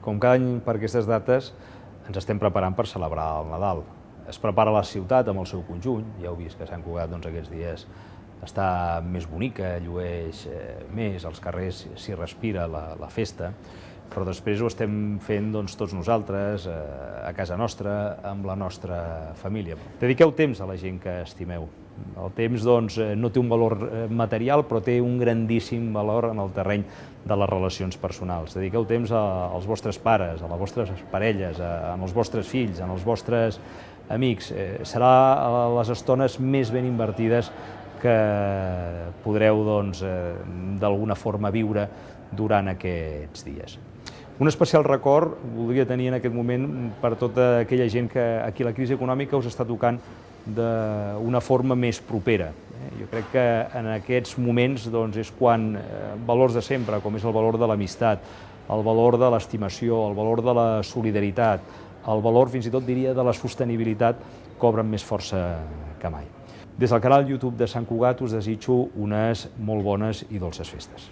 Com cada any per aquestes dates ens estem preparant per celebrar el Nadal. Es prepara la ciutat amb el seu conjunt, ja heu vist que Sant Cugat aquests dies està més bonica, llueix més, als carrers s'hi respira la festa, però després ho estem fent tots nosaltres, a casa nostra, amb la nostra família. Dediqueu temps a la gent que estimeu. El temps no té un valor material, però té un grandíssim valor en el terreny de les relacions personals. Dediqueu temps als vostres pares, a les vostres parelles, als vostres fills, als vostres amics. Serà les estones més ben invertides que podreu d'alguna forma viure durant aquests dies. Un especial record voldria tenir en aquest moment per tota aquella gent que aquí la crisi econòmica us està tocant d'una forma més propera. Jo crec que en aquests moments és quan valors de sempre, com és el valor de l'amistat, el valor de l'estimació, el valor de la solidaritat, el valor, fins i tot diria, de la sostenibilitat, cobren més força que mai. Des del canal YouTube de Sant Cugat us desitjo unes molt bones i dolces festes.